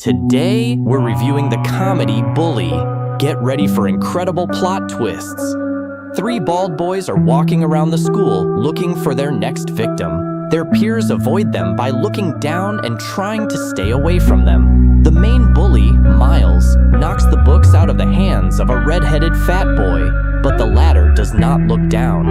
Today, we're reviewing the comedy Bully. Get ready for incredible plot twists. Three bald boys are walking around the school looking for their next victim. Their peers avoid them by looking down and trying to stay away from them. The main bully, Miles, knocks the books out of the hands of a red-headed fat boy, but the latter does not look down.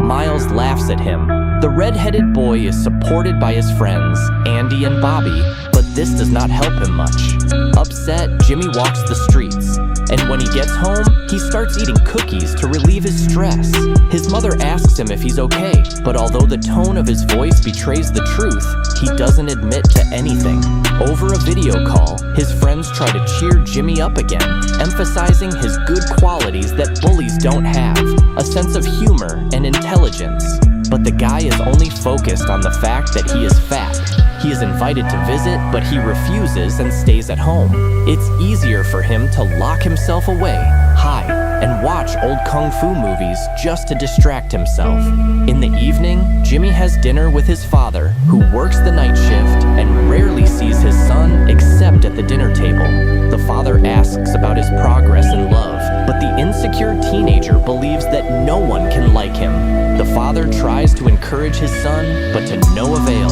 Miles laughs at him. The red-headed boy is supported by his friends, Andy and Bobby, but this does not help him much. Upset, Jimmy walks the streets, and when he gets home, he starts eating cookies to relieve his stress. His mother asks him if he's okay, but although the tone of his voice betrays the truth, he doesn't admit to anything. Over a video call, his friends try to cheer Jimmy up again, emphasizing his good qualities that bullies don't have, a sense of humor and intelligence. But the guy is only focused on the fact that he is fat. He is invited to visit, but he refuses and stays at home. It's easier for him to lock himself away, hide, and watch old kung fu movies just to distract himself. In the evening, Jimmy has dinner with his father, who works the night shift and rarely sees his son except at the dinner table. The father asks about his progress in love, but the insecure teenager believes that no one can like him. The father tries to encourage his son, but to no avail.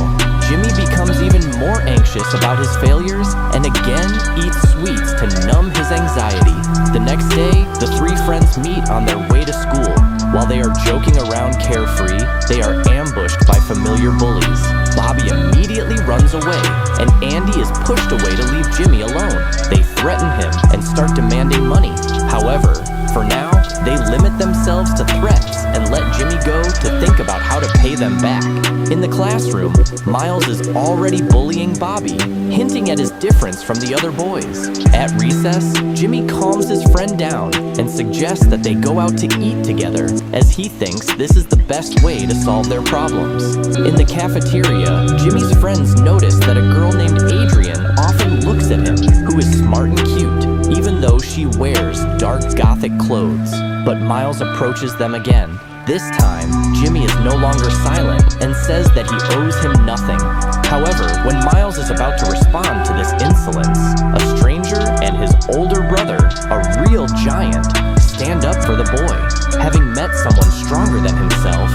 Jimmy becomes even more anxious about his failures and again eats sweets to numb his anxiety. The next day, the three friends meet on their way to school. While they are joking around carefree, they are ambushed by familiar bullies. Bobby immediately runs away, and Andy is pushed away to leave Jimmy alone. They threaten him and start demanding money. However, for now, they limit themselves to threats and let Jimmy go to think about how to pay them back. In the classroom, Miles is already bullying Bobby, hinting at his difference from the other boys. At recess, Jimmy calms his friend down and suggests that they go out to eat together, as he thinks this is the best way to solve their problems. In the cafeteria, Jimmy's friends notice that a girl named Adrian often looks at him, who is smart and cute, even though she wears dark gothic clothes. But Miles approaches them again. This time, Jimmy is no longer silent and says that he owes him nothing. However, when Miles is about to respond to this insolence, a stranger and his older brother, a real giant, stand up for the boy. Having met someone stronger than himself,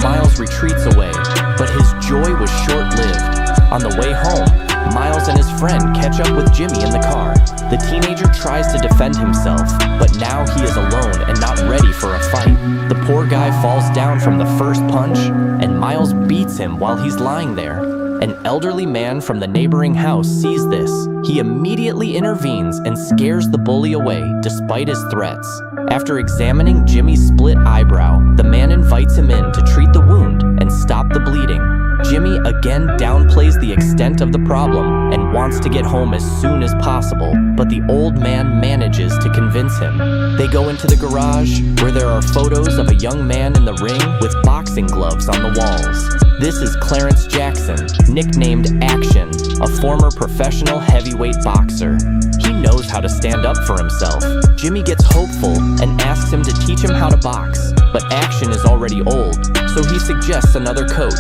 Miles retreats away, but his joy was short-lived. On the way home, Miles and his friend catch up with Jimmy in the car. The teenager tries to defend himself, but now he is alone and not ready for a fight. The poor guy falls down from the first punch, and Miles beats him while he's lying there. An elderly man from the neighboring house sees this. He immediately intervenes and scares the bully away, despite his threats. After examining Jimmy's split eyebrow, the man invites him in to treat the wound and stop the bleeding. Jimmy again downplays the extent of the problem and wants to get home as soon as possible, but the old man manages to convince him. They go into the garage, where there are photos of a young man in the ring with boxing gloves on the walls. This is Clarence Jackson, nicknamed Action, a former professional heavyweight boxer. He knows how to stand up for himself. Jimmy gets hopeful and asks him to teach him how to box, but Action is already old, so he suggests another coach.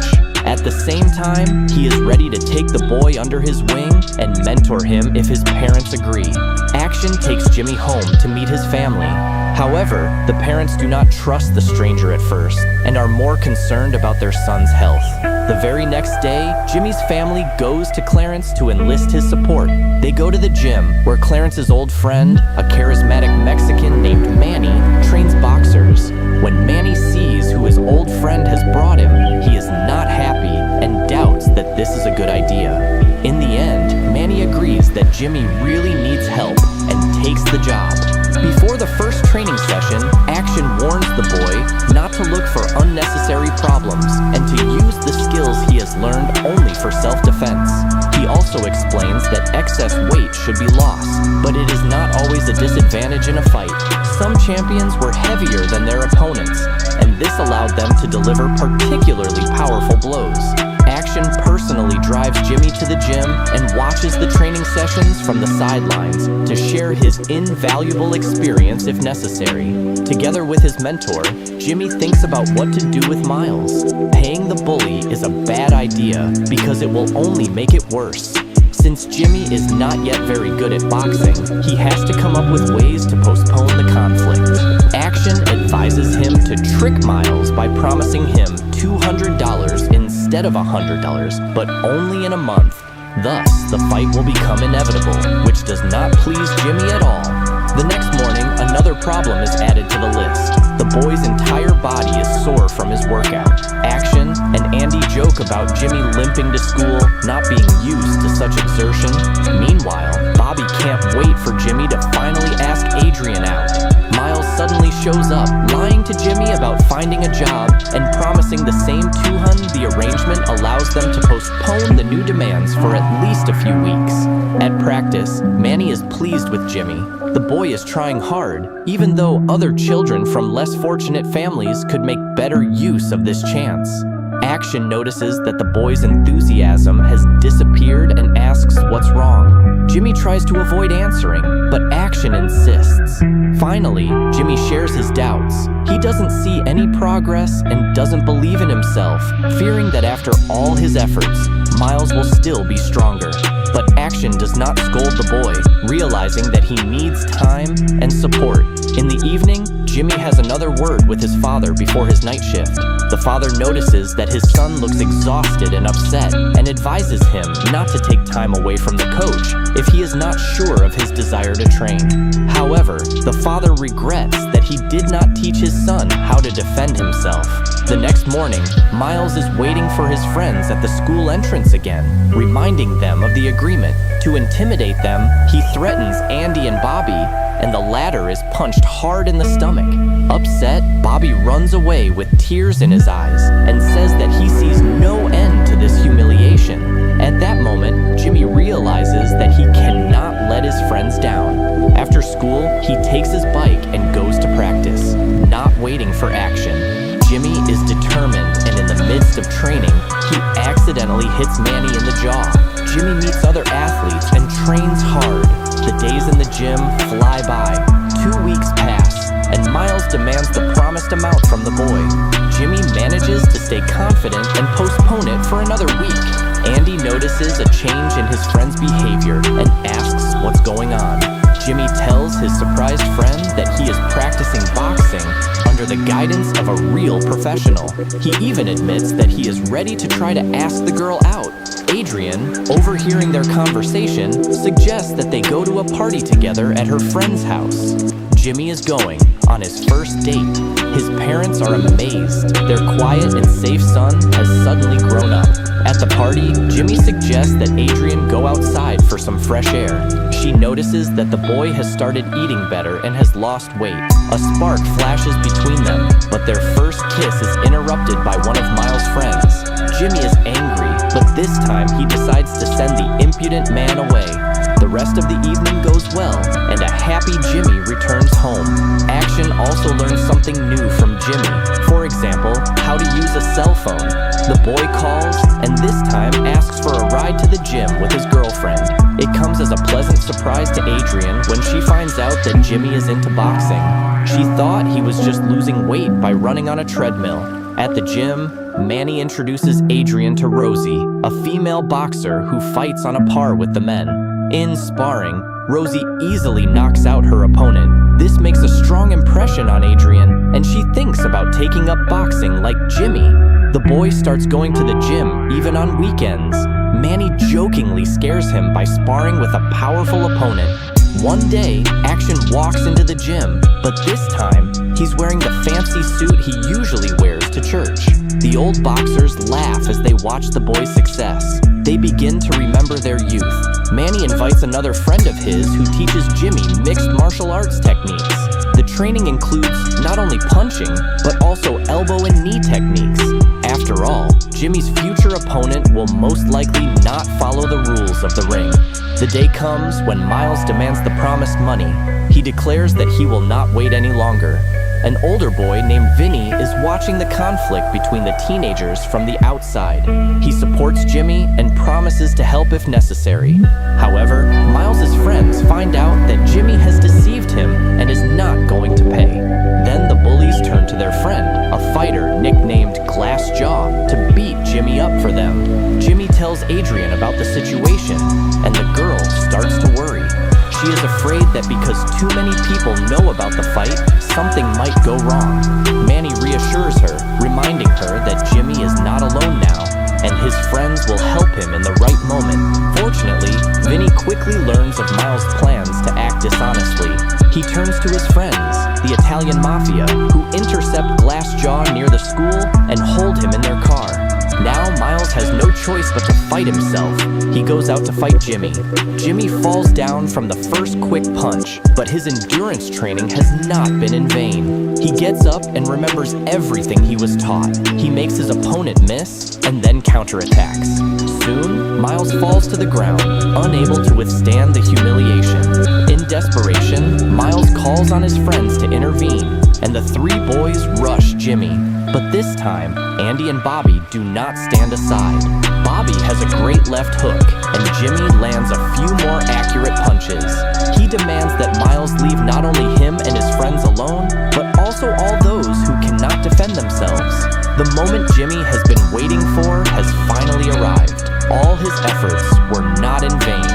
At the same time, he is ready to take the boy under his wing and mentor him if his parents agree. Action takes Jimmy home to meet his family. However, the parents do not trust the stranger at first and are more concerned about their son's health. The very next day, Jimmy's family goes to Clarence to enlist his support. They go to the gym, where Clarence's old friend, a charismatic Mexican named Manny, trains boxers. When Manny sees who his old friend has brought him, he is not happy and doubts that this is a good idea. In the end, Manny agrees that Jimmy really needs help and takes the job. Before the first training session, Action warns the boy not to look for unnecessary problems and to use the skills he has learned only for self-defense. He also explains that excess weight should be lost, but it is not always a disadvantage in a fight. Some champions were heavier than their opponents, and this allowed them to deliver particularly powerful blows. Action personally drives Jimmy to the gym and watches the training sessions from the sidelines to share his invaluable experience if necessary. Together with his mentor, Jimmy thinks about what to do with Miles. Paying the bully is a bad idea because it will only make it worse. Since Jimmy is not yet very good at boxing, he has to come up with ways to postpone the conflict. Action advises him to trick Miles by promising him $200 instead of $100, but only in a month. Thus, the fight will become inevitable, which does not please Jimmy at all. The next morning, another problem is added to the list. The boy's entire body is sore from his workout. Action and Andy joke about Jimmy limping to school, not being used to such exertion. Meanwhile, Bobby can't wait for Jimmy to finally ask Adrian out. Miles suddenly shows up, lying to Jimmy about finding a job and promising the same $200. The arrangement allows them to postpone the new demands for at least a few weeks. At practice, Manny is pleased with Jimmy. The boy is trying hard, even though other children from less fortunate families could make better use of this chance. Action notices that the boy's enthusiasm has disappeared and asks what's wrong. Jimmy tries to avoid answering, but Action insists. Finally, Jimmy shares his doubts. He doesn't see any progress and doesn't believe in himself, fearing that after all his efforts, Miles will still be stronger. But Action does not scold the boy, realizing that he needs time and support. In the evening, Jimmy has another word with his father before his night shift. The father notices that his son looks exhausted and upset and advises him not to take time away from the coach if he is not sure of his desire to train. However, the father regrets that he did not teach his son how to defend himself. The next morning, Miles is waiting for his friends at the school entrance again, reminding them of the agreement. To intimidate them, he threatens Andy and Bobby, and the latter is punched hard in the stomach. Upset, Bobby runs away with tears in his eyes and says that he sees no end to this humiliation. At that moment, Jimmy realizes that he cannot let his friends down. After school, he takes his bike and goes to practice, not waiting for Action. Jimmy is determined, and in the midst of training, he accidentally hits Manny in the jaw. Jimmy meets other athletes and trains hard. The days in the gym fly by. 2 weeks pass, and Miles demands the promised amount from the boy. Jimmy manages to stay confident and postpone it for another week. Andy notices a change in his friend's behavior and asks what's going on. Jimmy tells his surprised friend that he is practicing boxing under the guidance of a real professional. He even admits that he is ready to try to ask the girl out. Adrian, overhearing their conversation, suggests that they go to a party together at her friend's house. Jimmy is going on his first date. His parents are amazed. Their quiet and safe son has suddenly grown up. At the party, Jimmy suggests that Adrian go outside for some fresh air. She notices that the boy has started eating better and has lost weight. A spark flashes between them, but their first kiss is interrupted by one of Miles' friends. Jimmy is angry, but this time he decides to send the impudent man away. The rest of the evening goes well, and a happy Jimmy returns home. Action also learns something new from Jimmy. For example, how to use a cell phone. The boy calls, and this time asks for a ride to the gym with his girlfriend. It comes as a pleasant surprise to Adrian when she finds out that Jimmy is into boxing. She thought he was just losing weight by running on a treadmill. At the gym, Manny introduces Adrian to Rosie, a female boxer who fights on a par with the men. In sparring, Rosie easily knocks out her opponent. This makes a strong impression on Adrian, and she thinks about taking up boxing like Jimmy. The boy starts going to the gym, even on weekends. Manny jokingly scares him by sparring with a powerful opponent. One day, Action walks into the gym, but this time, he's wearing the fancy suit he usually wears to church. The old boxers laugh as they watch the boy's success. They begin to remember their youth. Manny invites another friend of his who teaches Jimmy mixed martial arts techniques. The training includes not only punching, but also elbow and knee techniques. After all, Jimmy's future opponent will most likely not follow the rules of the ring. The day comes when Miles demands the promised money. He declares that he will not wait any longer. An older boy named Vinny is watching the conflict between the teenagers from the outside. He supports Jimmy and promises to help if necessary. However, Miles's friends find out that Jimmy has deceived him and is not going to pay. Then the bullies turn to their friend, a fighter nicknamed Glassjaw, to beat Jimmy up for them. Jimmy tells Adrian about the situation, and the She is afraid that because too many people know about the fight, something might go wrong. Manny reassures her, reminding her that Jimmy is not alone now, and his friends will help him in the right moment. Fortunately, Vinny quickly learns of Miles' plans to act dishonestly. He turns to his friends, the Italian Mafia, who intercept Glassjaw near the school and hold him in their car. Now Miles has no choice but to fight himself. He goes out to fight Jimmy. Jimmy falls down from the first quick punch, but his endurance training has not been in vain. He gets up and remembers everything he was taught. He makes his opponent miss and then counterattacks. Soon, Miles falls to the ground, unable to withstand the humiliation. In desperation, Miles calls on his friends to intervene, and the three boys rush Jimmy. But this time, Andy and Bobby do not stand aside. Bobby has a great left hook, and Jimmy lands a few more accurate punches. He demands that Miles leave not only him and his friends alone, but also all those who cannot defend themselves. The moment Jimmy has been waiting for has finally arrived. All his efforts were not in vain.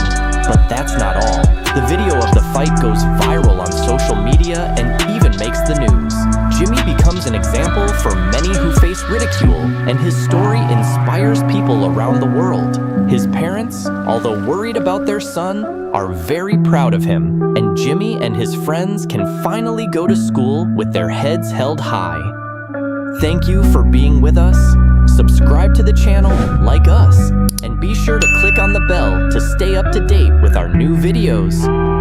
But that's not all. The video of the fight goes viral on social media and even makes the news. Jimmy becomes an example for many who face ridicule, and his story inspires people around the world. His parents, although worried about their son, are very proud of him, and Jimmy and his friends can finally go to school with their heads held high. Thank you for being with us. Subscribe to the channel, like us, and be sure to click on the bell to stay up to date with our new videos.